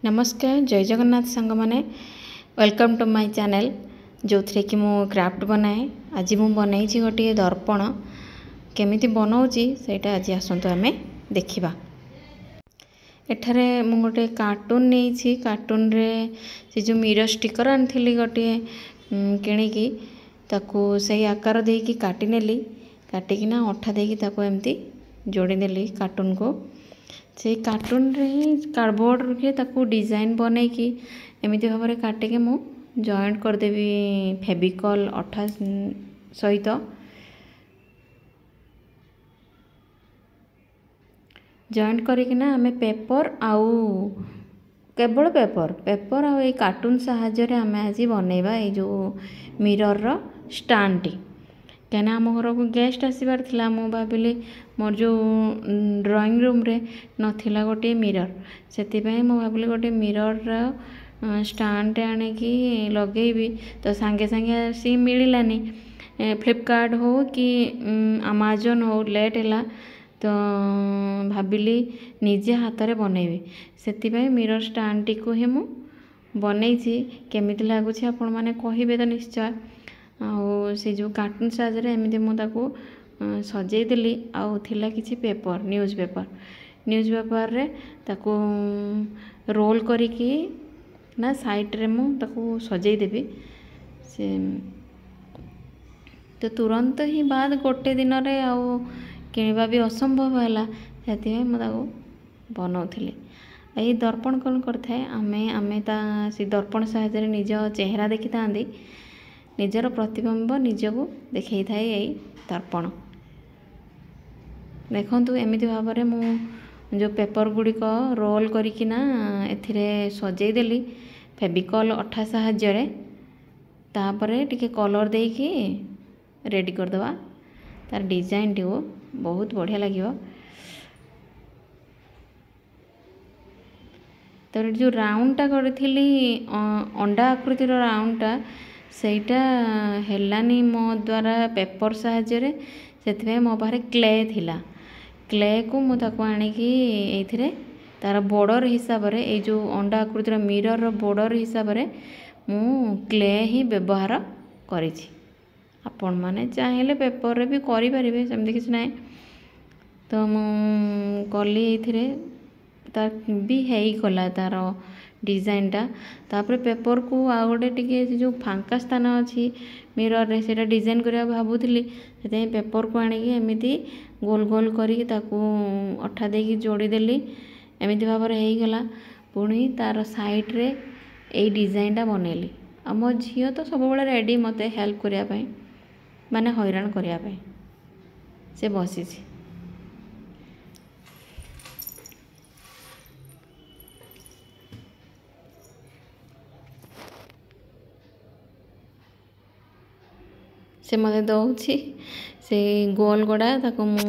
नमस्कार जय जगन्नाथ सांग मैंने वेलकम टू माय चैनल जो थे कि मु क्राफ्ट बनाए आज मु बनई गोटे दर्पण केमिति बनाऊँगी सेटा आज आसतु आम देखा। एठारे मु गोटे कार्टून नहीं कार्टून रे से जो मिरर स्टिकर आनी गोटे किणिकी ताकू से आकार देकी काटी नेली काटिकिना अठा देकी ताकू एमती जोड़ीदेली कार्टून को से कार्टून रे ही कार्डबोर्ड रे ताकू डिजाइन बने कि एमती भाव में काटिके मु जॉइंट करदेवी फेविकॉल अठा सहित जॉइंट करिकिना आमे पेपर आउ केवल पेपर आउ ए कार्टून साहाय्य रे आमे आज बनैबा ए जो मिरर रो स्टैंड टी कहना आम घर को गेस्ट आसबार थिला मु भाविली मोर जो ड्राइंग रूम रे नथिला गोटे मिरर से मु भाविली गोटे मिरर स्टैंड आनिकी लगेबी तो सांगे सांगे सी मिलानी फ्लिपकार्ट हो कि अमेज़न हो लेट है तो भाविली निजे हाथ में बनैबी से मिरर स्टैंड टी को ही मु बनई केमिति लागुछि आपण माने कहिबे तो निश्चय आउ से जो कार्टून साहाय्य एमती मुझे सजई देली आउ थिला किछि पेपर न्यूज़ पेपर रे ताकू रोल करिकी ना साइड रे मु ताकू सजई देबी से तो तुरंत ही बाद गोटे दिन रे आउ किनिबा भी असंभव है से मुझे बनाऊली ये दर्पण कौन करए आमे से दर्पण साहाय्य निज चेहरा देखी था निजर प्रतिबिंब निजको देखई थाए यही दर्पण देखंतु एमिति भाव में मु जो पेपर गुड़िक रोल करिकिना एथिरे सजई देली फेविकॉल अठा साहाय्य रे तापरे टिके कलर देकी रेडी करदवा तार डिजाइन टी बहुत बढ़िया लगियो। तो जो राउंडटा करी अंडा आकृतिर राउंडटा सेटा हेलानी मो द्वारा पेपर साहाय्य से मो पाखे क्ले थिला क्ले को मुझे आणिकी ये तार बॉर्डर हिसाब रे ये जो अंडा आकृतिर मिरर बॉर्डर हिसाब रे मु क्ले ही व्यवहार करिछि आपण माने चाहेले पेपर रे भी करि परिबे सेमति किछ नै तो मु कली एथिरे तार भी हेई गला तार डिजाइनटा तापर पेपर को आ गोटे टिके जो फांका स्थान अच्छी मिरर रे सेटा डिजाइन करिया भाबुथली से पेपर को आनिकी एमिति गोल गोल करिकी ताकू अठा देकी जोड़ी देली एमिति भाव रे हेई गला पुणी तार साइड रे ए डिजाइनटा बनैली आ मो झियो तो सब बेले रेडी मते हेल्प करिया पई माने हैरान करिया पई से बसिछि से मते दौची से गोल गड़ा ताको मु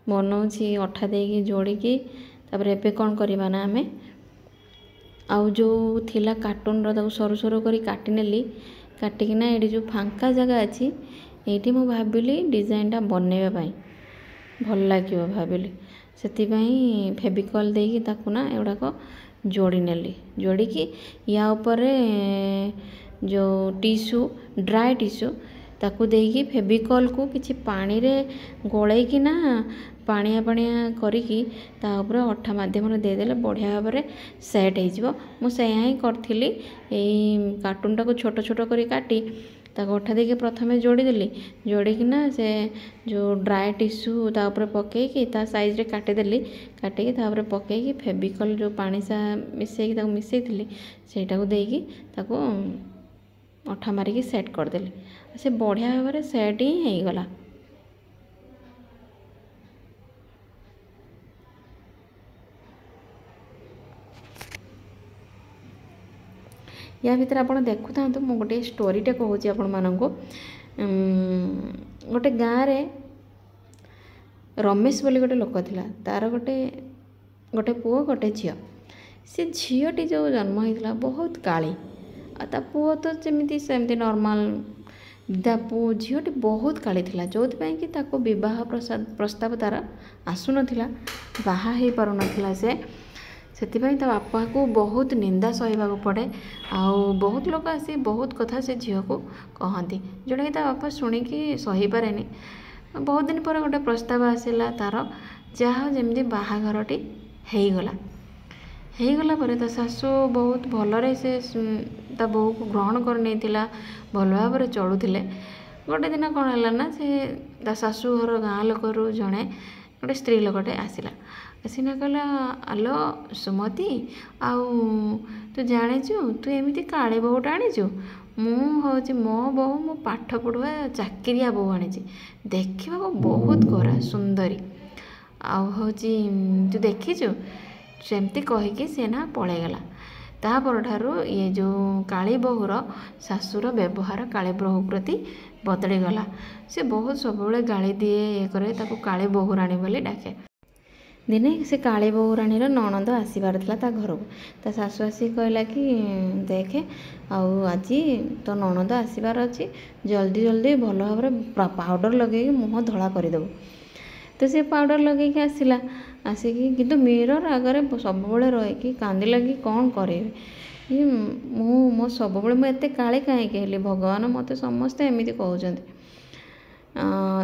बनाऊँगी अठा देकी जोड़िकी तापर एबे कौन करवा ना आमे आउ जो थिला कार्टून रो ताको सरू सरू करी काटी नेली काटिकिना ये जो फांका जगह अच्छी ये मु भाविली डिजाइनटा बनैबा पाई भल लागियो भाविली से फेविकॉल देकी ताकू ना एगुड़ाक जोड़ी नेली जोड़िकी या उपरे जो टिश्यू ड्राई टिश्यू ताकू देकी फेविकॉल को किछि पानी रे गोलाई कि ना पानिया पानिया करिकी ता ऊपर अठा माध्यम रे दे देले बढ़िया भाव में सेट हो मु सेया ही करथिली एई कार्टून टाको छोट छोट करी काटी ताको अठा देके प्रथमे जोड़ी देली जोड़ी कि ना से जो ड्राई टिश्यू ता ऊपर पकेकी ता साइज रे काटी देली काटिकी ता ऊपर पकेकी फेविकॉल जो पानी सा मिसेकी ताको मिसेइथिली सेटा को देकी ताको अठा मारिकी सेट करदेली से बढ़िया भाव में सेट ही हो गला। या भितर आप देखु था मु गोटे स्टोरीटे कहूँ आपण मानक गोटे गाँव रे रमेश बोली गोटे लोक थिला तार गोटे गोटे पुओ गोटे झियो से झीटी जो जन्म होता बहुत काली आ पुओ तो जमी सेमती नॉर्मल पु झीटी बहुत काली थिला जो कि ताको विवाह प्रस्ताव तार आसुन बाहा हो पार से ସେଥିପାଇଁ ତା ବାପାକୁ ବହୁତ ନିନ୍ଦା ସହିବାକୁ ପଡ଼େ। ଆଉ ବହୁତ ଲୋକ ଆସି ବହୁତ କଥା ସେ ଝିଅକୁ କହନ୍ତି, ଯେଉଁଟାକି ତା ବାପା ଶୁଣିକି ସହିପାରେନି। ବହୁତ ଦିନ ପରେ ଗୋଟେ ପ୍ରସ୍ତାବ ଆସିଲା ତା'ର, ଯାହା ଯେମିତି ବାହାଘରଟି ହେଇଗଲା ପରେ ତା ଶାଶୁ ବହୁତ ଭଲରେ ସେ ତା ବୋହୂକୁ ଗ୍ରହଣ କରି ନେଇଥିଲା, ଭଲ ଭାବରେ ଚଳୁଥିଲେ। ଗୋଟେ ଦିନ କ'ଣ ହେଲା ନା, ସେ ତା ଶାଶୁ ଘର ଗାଁ ଲୋକରୁ ଜଣେ ଗୋଟେ ସ୍ତ୍ରୀ ଲୋକଟେ ଆସିଲା। ଆସିନା କହିଲା, ଆଲୋ ସୁମତି, ଆଉ ତୁ ଜାଣିଛୁ ତୁ ଏମିତି କାଳି ବୋହୂଟା ଆଣିଛୁ? ମୁଁ ହେଉଛି ମୋ ବୋହୂ, ମୁଁ ପାଠ ପଢ଼ୁଆ ଚାକିରିଆ ବୋହୂ ଆଣିଛି, ଦେଖିବାକୁ ବହୁତ ଗୋରା ସୁନ୍ଦରୀ, ଆଉ ହେଉଛି ତୁ ଦେଖିଛୁ? ସେମିତି କହିକି ସେ ନା ପଳେଇଗଲା। ତା ପରଠାରୁ ଇଏ ଯେଉଁ କାଳି ବୋହୂର ଶାଶୁର ବ୍ୟବହାର କାଳି ବୋହୂ ପ୍ରତି ବଦଳିଗଲା। ସେ ବହୁତ ସବୁବେଳେ ଗାଳି ଦିଏ, ଇଏ କରେ, ତାକୁ କାଳି ବୋହୂରାଣୀ ବୋଲି ଡାକେ। ଦିନେ ସେ କାଳି ବୋହୂରାଣୀର ନଣନ୍ଦ ଆସିବାର ଥିଲା ତା ଘରକୁ। ତା ଶାଶୁ ଆସିକି କହିଲା କି, ଦେଖେ ଆଉ ଆଜି ତୋ ନଣନ୍ଦ ଆସିବାର ଅଛି, ଜଲ୍ଦି ଜଲ୍ଦି ଭଲ ଭାବରେ ପାଉଡ଼ର ଲଗେଇକି ମୁହଁ ଧଳା କରିଦେବୁ। ତ ସେ ପାଉଡ଼ର ଲଗେଇକି ଆସିଲା। ଆସିକି କିନ୍ତୁ ମିରର ଆଗରେ ସବୁବେଳେ ରହିକି କାନ୍ଦିଲା କି କ'ଣ କରିବି, ମୁଁ ସବୁବେଳେ ମୁଁ ଏତେ କାଳି କାହିଁକି ହେଲି, ଭଗବାନ ମୋତେ ସମସ୍ତେ ଏମିତି କହୁଛନ୍ତି।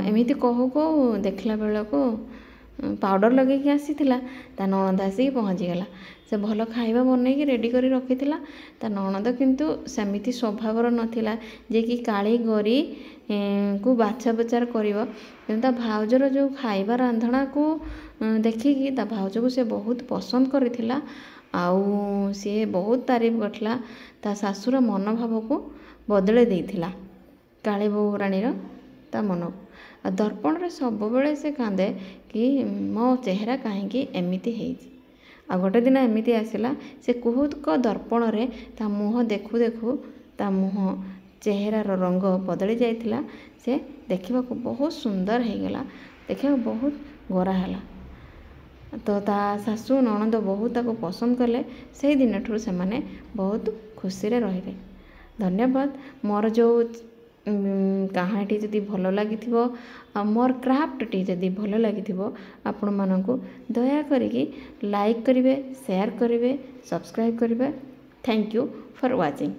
ଏମିତି କହୁ କହୁ ଦେଖିଲା ବେଳକୁ ପାଉଡ଼ର ଲଗେଇକି ଆସିଥିଲା, ତା ନଣନ୍ଦ ଆସିକି ପହଞ୍ଚିଗଲା। ସେ ଭଲ ଖାଇବା ବନେଇକି ରେଡ଼ି କରି ରଖିଥିଲା। ତା ନଣନ୍ଦ କିନ୍ତୁ ସେମିତି ସ୍ୱଭାବର ନଥିଲା ଯେ କି କାଳି ଗରି କୁ ବାଛା ବିଚାର କରିବ। କିନ୍ତୁ ତା ଭାଉଜର ଯେଉଁ ଖାଇବା ରାନ୍ଧଣାକୁ ଦେଖିକି ତା ଭାଉଜକୁ ସେ ବହୁତ ପସନ୍ଦ କରିଥିଲା। ଆଉ ସିଏ ବହୁତ ତାରିଫ କରିଥିଲା। ତା ଶାଶୁର ମନୋଭାବକୁ ବଦଳେଇ ଦେଇଥିଲା କାଳି ବୋହୂରାଣୀର ତା ମନକୁ। ଆଉ ଦର୍ପଣରେ ସବୁବେଳେ ସେ କାନ୍ଦେ କି ମୋ ଚେହେରା କାହିଁକି ଏମିତି ହେଇଛି। ଆଉ ଗୋଟେ ଦିନ ଏମିତି ଆସିଲା, ସେ କୁହୁକ ଦର୍ପଣରେ ତା ମୁହଁ ଦେଖୁ ଦେଖୁ ତା ମୁହଁ ଚେହେରାର ରଙ୍ଗ ବଦଳି ଯାଇଥିଲା। ସେ ଦେଖିବାକୁ ବହୁତ ସୁନ୍ଦର ହେଇଗଲା, ଦେଖିବାକୁ ବହୁତ ଗୋରା ହେଲା। ତ ତା ଶାଶୁ ନଣନ୍ଦ ବହୁତ ତାକୁ ପସନ୍ଦ କଲେ। ସେଇ ଦିନଠାରୁ ସେମାନେ ବହୁତ ଖୁସିରେ ରହିଲେ। ଧନ୍ୟବାଦ। ମୋର ଯେଉଁ କାହାଣୀଟି ଯଦି ଭଲ ଲାଗିଥିବ ଆଉ ମୋର କ୍ରାଫ୍ଟଟି ଯଦି ଭଲ ଲାଗିଥିବ, ଆପଣମାନଙ୍କୁ ଦୟାକରିକି ଲାଇକ୍ କରିବେ, ସେୟାର କରିବେ, ସବସ୍କ୍ରାଇବ୍ କରିବେ। Thank you for watching.